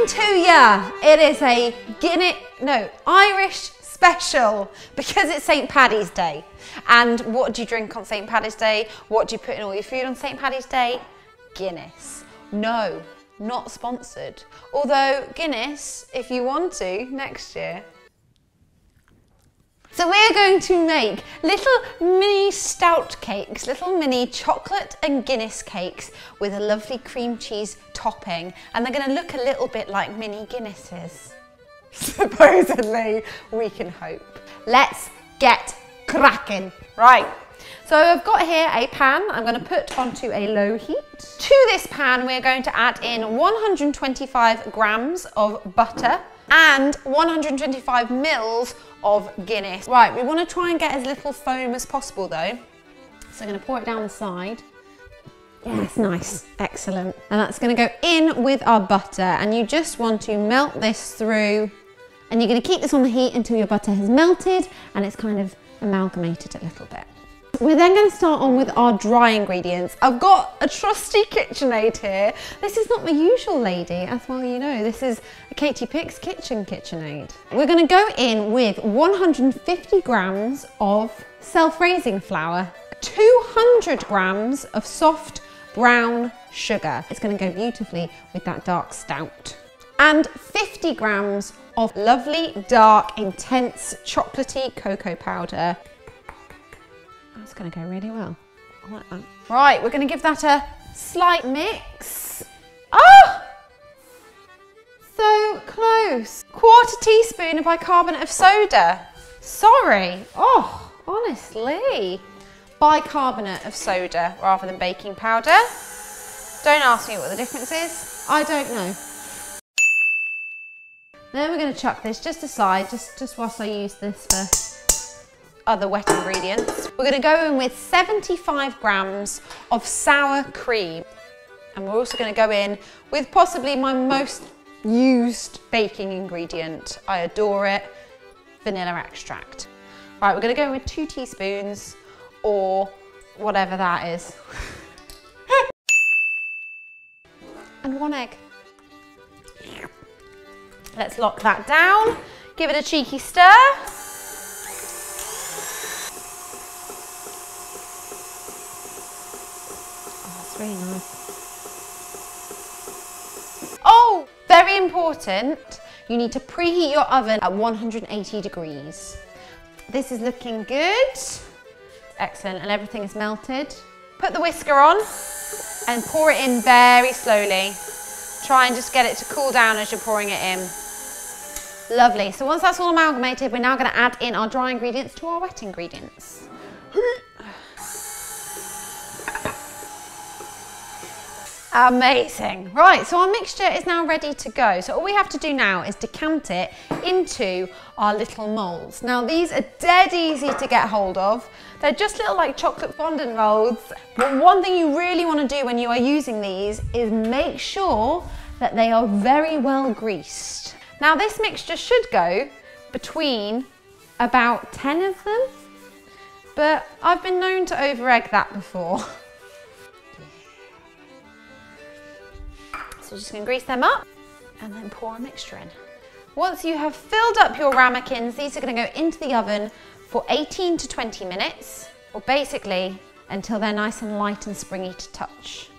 coming to ya. It is a Irish special because it's St. Paddy's Day. And what do you drink on St. Paddy's Day? What do you put in all your food on St. Paddy's Day? Guinness. No, not sponsored. Although Guinness, if you want to, next year. So we're going to make little mini stout cakes, little mini chocolate and Guinness cakes with a lovely cream cheese topping. And they're going to look a little bit like mini Guinnesses. Supposedly, we can hope. Let's get cracking. Right, so I've got here a pan I'm going to put onto a low heat. To this pan, we're going to add in 125 grams of butter and 125 mils of Guinness. Right, we want to try and get as little foam as possible though. So I'm going to pour it down the side. Yes, nice, excellent. And that's going to go in with our butter, and you just want to melt this through, and you're going to keep this on the heat until your butter has melted and it's kind of amalgamated a little bit. We're then going to start on with our dry ingredients. I've got a trusty KitchenAid here. This is not my usual lady, as well you know. This is a Katie.Pix KitchenAid. We're going to go in with 150 grams of self-raising flour, 200 grams of soft brown sugar. It's going to go beautifully with that dark stout. And 50 grams of lovely, dark, intense, chocolatey cocoa powder. That's going to go really well. I like that. Right, we're going to give that a slight mix. Oh! So close. 1/4 teaspoon of bicarbonate of soda. Sorry. Oh, honestly. Bicarbonate of soda rather than baking powder. Don't ask me what the difference is. I don't know. Then we're going to chuck this just aside, just whilst I use this for other wet ingredients. We're going to go in with 75 grams of sour cream. And we're also going to go in with possibly my most used baking ingredient. I adore it, vanilla extract. Right, we're going to go in with 2 teaspoons or whatever that is. And 1 egg. Let's lock that down. Give it a cheeky stir. Really nice. Oh, very important, you need to preheat your oven at 180 degrees. This is looking good. Excellent, and everything is melted. Put the whisker on and pour it in very slowly. Try and just get it to cool down as you're pouring it in. Lovely, so once that's all amalgamated, we're now going to add in our dry ingredients to our wet ingredients. Amazing. Right, so our mixture is now ready to go. So all we have to do now is decant it into our little moulds. Now these are dead easy to get hold of. They're just little like chocolate fondant molds. But one thing you really want to do when you are using these is make sure that they are very well greased. Now this mixture should go between about 10 of them, but I've been known to over-egg that before. So just going to grease them up and then pour our mixture in. Once you have filled up your ramekins, these are going to go into the oven for 18 to 20 minutes, or basically until they're nice and light and springy to touch.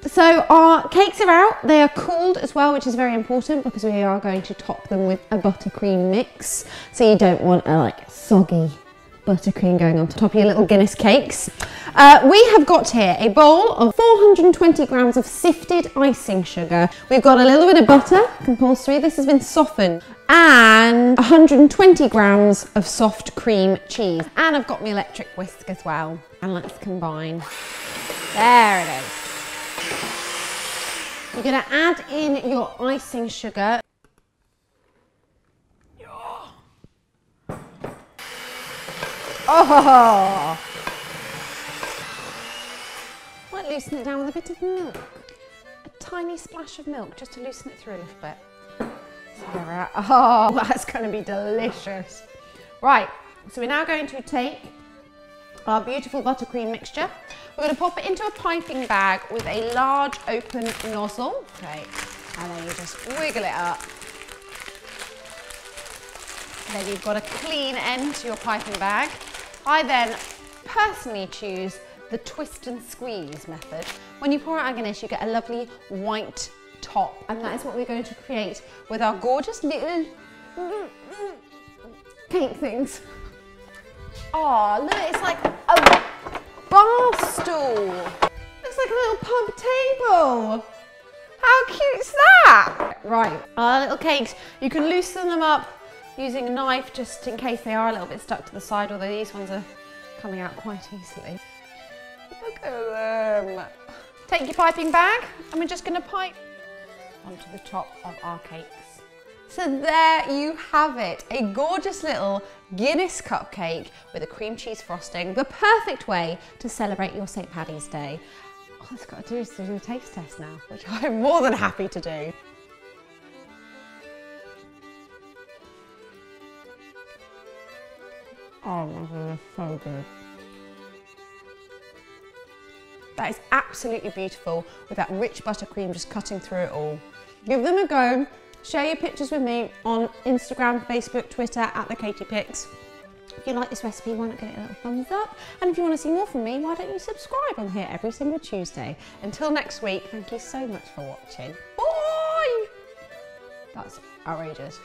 So our cakes are out, they are cooled as well, which is very important because we are going to top them with a buttercream mix. So you don't want a like soggy buttercream going on top of your little Guinness cakes. We have got here a bowl of 420 grams of sifted icing sugar. We've got a little bit of butter, compulsory, this has been softened, and 120 grams of soft cream cheese. And I've got my electric whisk as well. And let's combine. There it is. You're going to add in your icing sugar. Oh! Might loosen it down with a bit of milk. A tiny splash of milk just to loosen it through a little bit. Oh, that's going to be delicious. Right, so we're now going to take our beautiful buttercream mixture. We're going to pop it into a piping bag with a large open nozzle. Okay, And then you just wiggle it up. Then you've got a clean end to your piping bag. I then personally choose the twist and squeeze method. When you pour out our Guinness, you get a lovely white top, and that is what we're going to create with our gorgeous little cake things. Oh, look, it's like a bar stool. It's like a little pub table. How cute's that? Right, our little cakes, you can loosen them up using a knife just in case they are a little bit stuck to the side, although these ones are coming out quite easily. Look at them. Take your piping bag and we're just going to pipe onto the top of our cakes. So there you have it, a gorgeous little Guinness cupcake with a cream cheese frosting, the perfect way to celebrate your St. Paddy's Day. All it's got to do is to do a taste test now, which I'm more than happy to do. Oh my goodness, so good. That is absolutely beautiful with that rich buttercream just cutting through it all. Give them a go. Share your pictures with me on Instagram, Facebook, Twitter at the Katie.Pix. If you like this recipe, why not give it a little thumbs up? And if you want to see more from me, why don't you subscribe? I'm here every single Tuesday. Until next week, thank you so much for watching. Bye! That's outrageous.